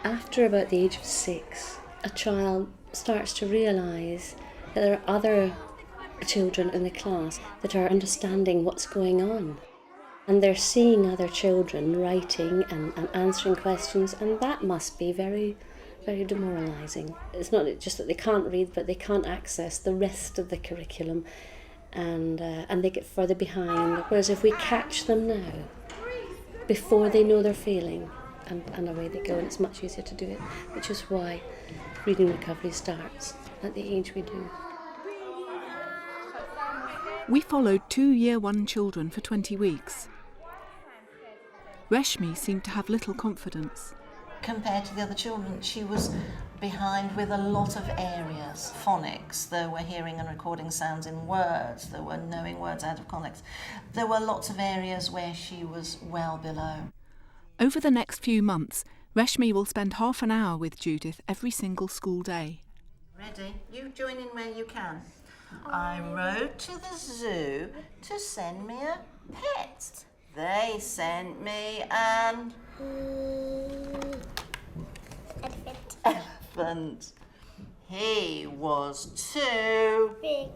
After about the age of 6, a child starts to realise that there are other children in the class that are understanding what's going on. And they're seeing other children writing and answering questions, and that must be very, very demoralising. It's not just that they can't read, but they can't access the rest of the curriculum, and they get further behind. Whereas if we catch them now, before they know they're failing, and away they go, and it's much easier to do it, which is why reading recovery starts at the age we do. We followed 2 Year 1 children for 20 weeks. Reshmi seemed to have little confidence. Compared to the other children, she was behind with a lot of areas. Phonics, there were hearing and recording sounds in words, there were knowing words out of context. There were lots of areas where she was well below. Over the next few months, Reshmi will spend half an hour with Judith every single school day. Ready? You join in where you can. I rode to the zoo to send me a pet. They sent me an elephant. He was too big.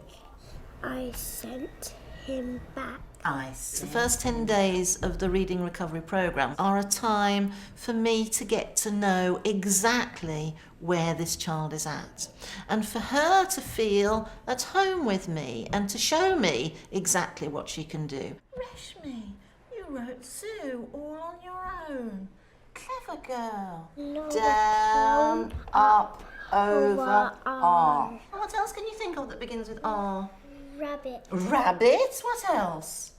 I sent him back. The first 10 days of the Reading Recovery Programme are a time for me to get to know exactly where this child is at, and for her to feel at home with me and to show me exactly what she can do. Reshmi, you wrote zoo all on your own. Clever girl. Down, up, over, R. What else can you think of that begins with R? Rabbit. Rabbit? What else?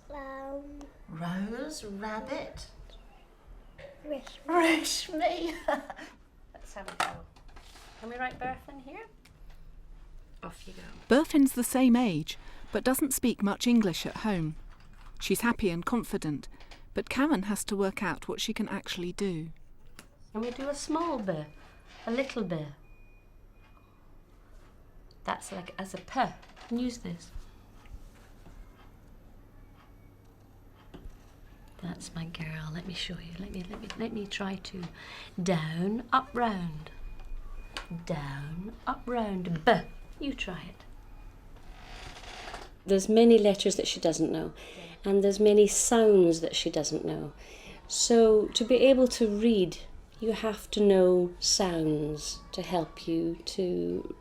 Rose. Rabbit. Reshmi. Let's have a go. Can we write Berthin here? Off you go. Berthin's the same age, but doesn't speak much English at home. She's happy and confident, but Karen has to work out what she can actually do. Can we do a small bit? A little bit? That's like as a P. Use this. That's my girl. Let me show you. Let me try to. Down, up, round. Down, up, round. B. You try it. There's many letters that she doesn't know, and there's many sounds that she doesn't know. So to be able to read, you have to know sounds to help you to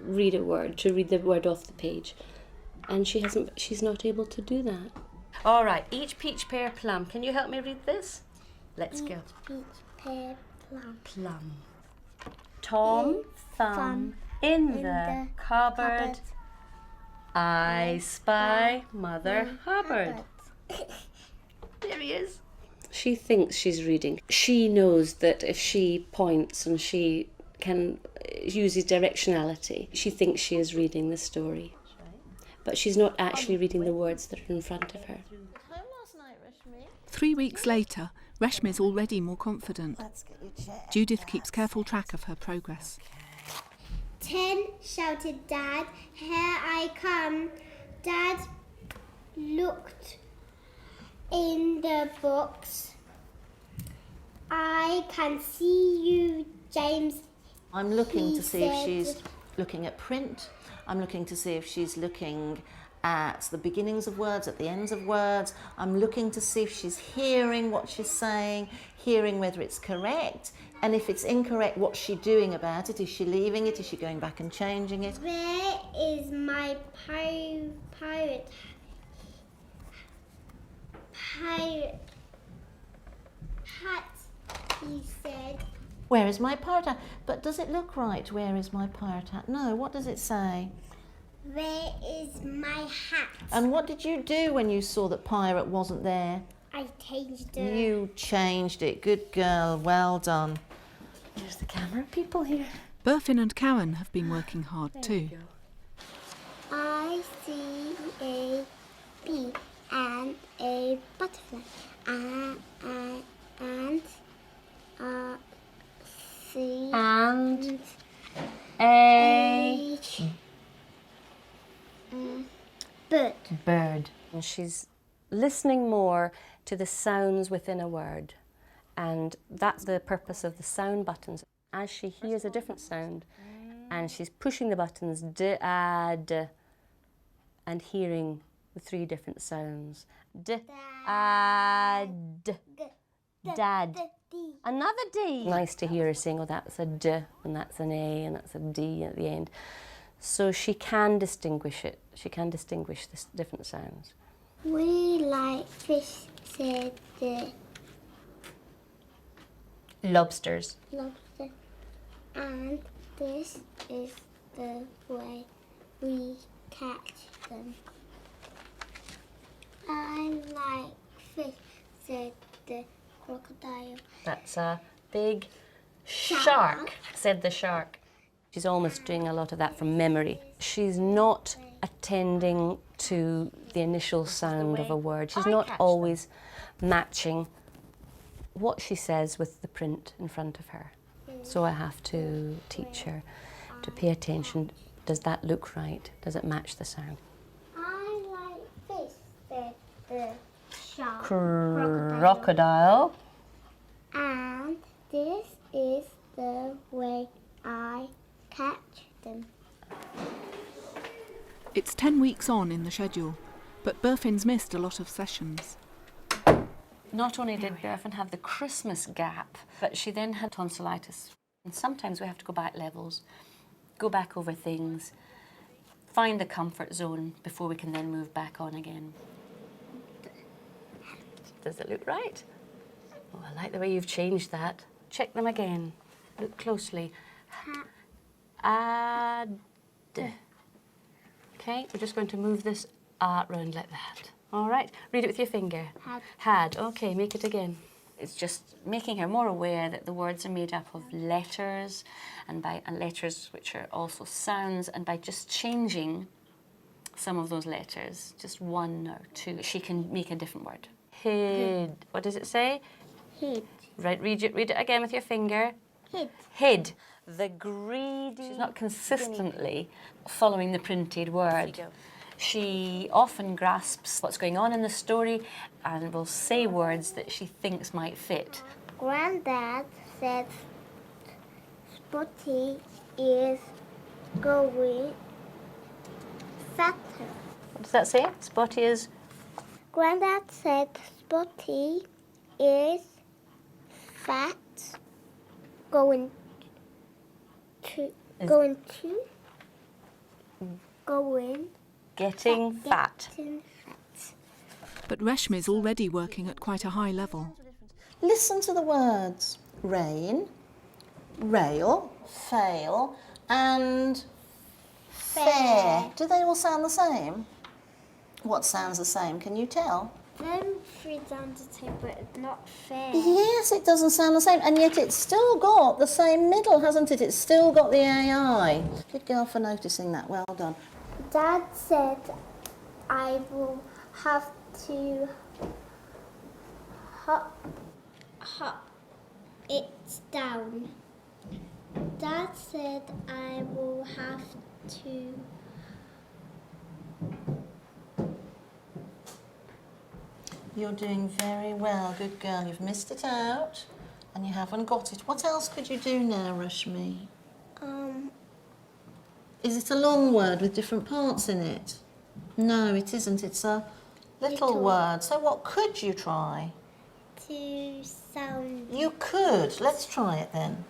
read a word, to read the word off the page. And she's not able to do that. All right, each peach, pear, plum. Can you help me read this? Let's go. Peach, pear, plum. Plum. Tom, thumb, in the cupboard. I spy Mother Hubbard. There he is. She thinks she's reading. She knows that if she points and she can use directionality, she thinks she is reading the story. But she's not actually reading the words that are in front of her. 3 weeks later, Reshmi's already more confident. Judith keeps careful track of her progress. 10, shouted Dad. Here I come. Dad looked in the books. I can see you, James. I'm looking to see if she's looking at print. I'm looking to see if she's looking at the beginnings of words, at the ends of words. I'm looking to see if she's hearing what she's saying, hearing whether it's correct, and if it's incorrect, what's she doing about it? Is she leaving it? Is she going back and changing it? Where is my pirate hat? He said. Where is my pirate hat? But does it look right? Where is my pirate hat? No, what does it say? Where is my hat? And what did you do when you saw that pirate wasn't there? I changed it. You changed it. Good girl. Well done. There's the camera people here. Berthin and Karen have been working hard too. I see a bee and a butterfly and C And a bird. And she's listening more to the sounds within a word, and that's the purpose of the sound buttons. as she hears a different sound, and she's pushing the buttons, d, a, d, and hearing the 3 different sounds. D, a, d, dad. Another D. Nice to hear her saying, oh, that's a D, and that's an A, and that's a D at the end. So she can distinguish it. She can distinguish the different sounds. We like fish, said the Lobsters. lobster. And this is the way we catch them. I like fish, said the crocodile. That's a big shark, said the shark. She's almost doing a lot of that from memory. She's not attending to the initial sound of a word. She's not always matching what she says with the print in front of her. So I have to teach her to pay attention. Does that look right? Does it match the sound? I like fish, said the shark. Crocodile. And this is the way I catch them. It's 10 weeks on in the schedule, but Burfin's missed a lot of sessions. Not only did Burfin have the Christmas gap, but she then had tonsillitis. And sometimes we have to go back levels, go back over things, find the comfort zone before we can then move back on again. Does it look right? Oh, I like the way you've changed that. Check them again. Look closely. Ad. Okay, we're just going to move this round like that. All right, read it with your finger. Had. Okay, make it again. It's just making her more aware that the words are made up of letters, and letters which are also sounds, and by just changing some of those letters, just 1 or 2, she can make a different word. Hid. What does it say? Hid. Right, read it again with your finger. Hid. Hid. The greedy. She's not consistently following the printed word. She often grasps what's going on in the story and will say words that she thinks might fit. Granddad said Spotty is going fatter. What does that say? Spotty is... Granddad said Spotty is fat, going Getting fat. But Reshmi's already working at quite a high level. Listen to the words rain, rail, fail, and fair. Do they all sound the same? What sounds the same? Can you tell? Them 3 sound the same, but it's not fair. Yes, it doesn't sound the same, and yet it's still got the same middle, hasn't it? It's still got the AI. Good girl for noticing that. Well done. Dad said I will have to hop it down. Dad said I will have to You're doing very well. Good girl. You've missed it out, and you haven't got it. What else could you do now, Rashmi? Is it a long word with different parts in it? No, it isn't. It's a little word. So what could you try? to sound You could. Let's try it then.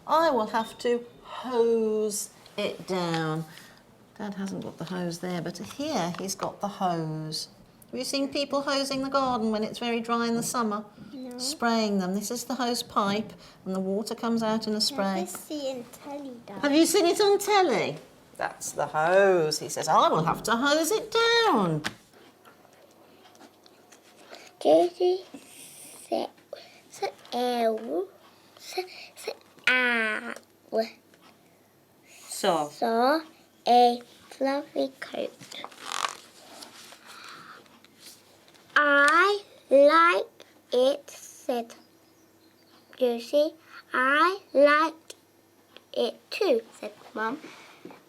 I will have to hose it down. Dad hasn't got the hose there, but here he's got the hose. Have you seen people hosing the garden when it's very dry in the summer? No. Spraying them. This is the hose pipe, and the water comes out in a spray. Never see in telly though. Have you seen it on telly? That's the hose. He says, I will have to hose it down. Daisy said saw a fluffy coat. I like it, said Josie. I like it too, said Mum.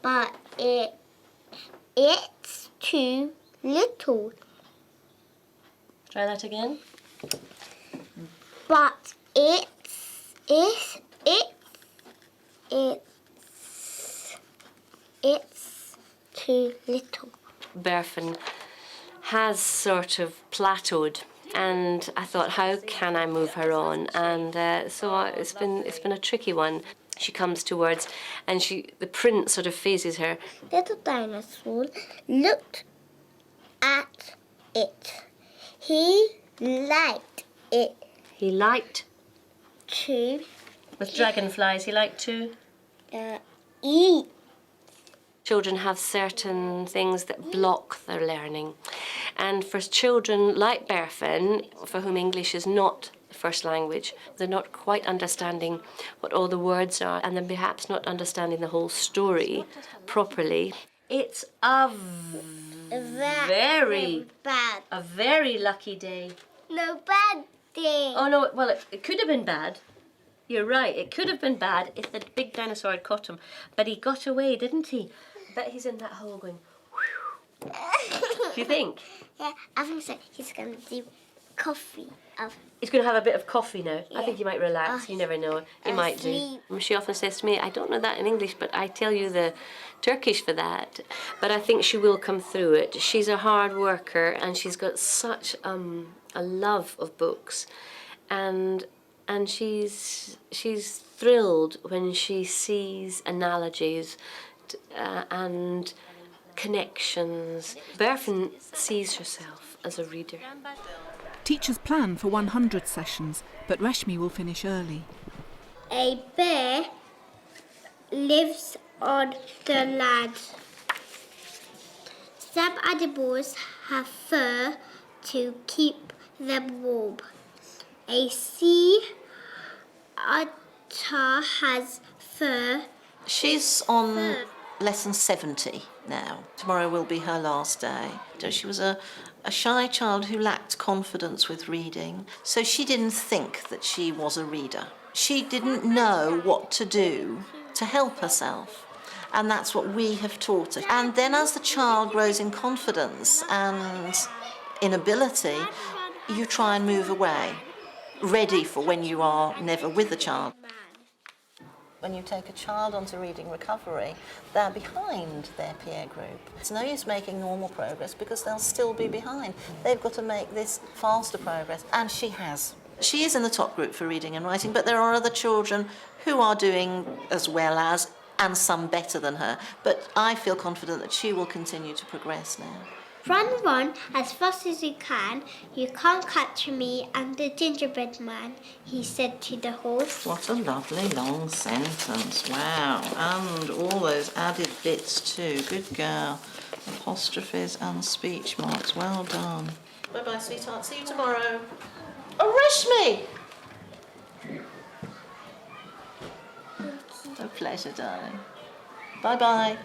But it's too little. Try that again. But it's too little. Berfin has sort of plateaued, and I thought, how can I move her on? And it's been a tricky one. She comes towards, and the print sort of faces her. Little dinosaur looked at it. He liked it He liked, to with dragonflies, he liked to. eat. Children have certain things that block their learning. And for children like Berfin, for whom English is not the first language, they're not quite understanding what all the words are, and then perhaps not understanding the whole story properly. It's a very bad. a very lucky day. No bad day. Oh no, well, it could have been bad. You're right, it could have been bad if the big dinosaur had caught him. But he got away, didn't he? Bet he's in that hole going, whew. Do you think? Yeah, I think so. He's going to do coffee. He's going to have a bit of coffee now. Yeah. I think he might relax. You never know. He might sleep. do. She often says to me, I don't know that in English, but I tell you the Turkish for that. But I think she will come through it. She's a hard worker, and she's got such a love of books. And she's thrilled when she sees analogies and connections. Berfin sees herself as a reader. Teachers plan for 100 sessions, but Reshmi will finish early. A bear lives on the land. Some animals have fur to keep them warm. A sea otter has fur. She's on lesson 70 now. Tomorrow will be her last day. She was a shy child who lacked confidence with reading, so she didn't think that she was a reader. She didn't know what to do to help herself, and that's what we have taught her. And then as the child grows in confidence and in ability, you try and move away, ready for when you are never with the child. When you take a child onto reading recovery, they're behind their peer group. It's no use making normal progress because they'll still be behind. They've got to make this faster progress, and she has. She is in the top group for reading and writing, but there are other children who are doing as well as, and some better than her. But I feel confident that she will continue to progress now. Run as fast as you can. You can't catch me. I'm the gingerbread man, he said to the horse. What a lovely long sentence. Wow. And all those added bits too. Good girl. Apostrophes and speech marks. Well done. Bye-bye, sweetheart. See you tomorrow. Oh, Reshmi! A pleasure, darling. Bye-bye.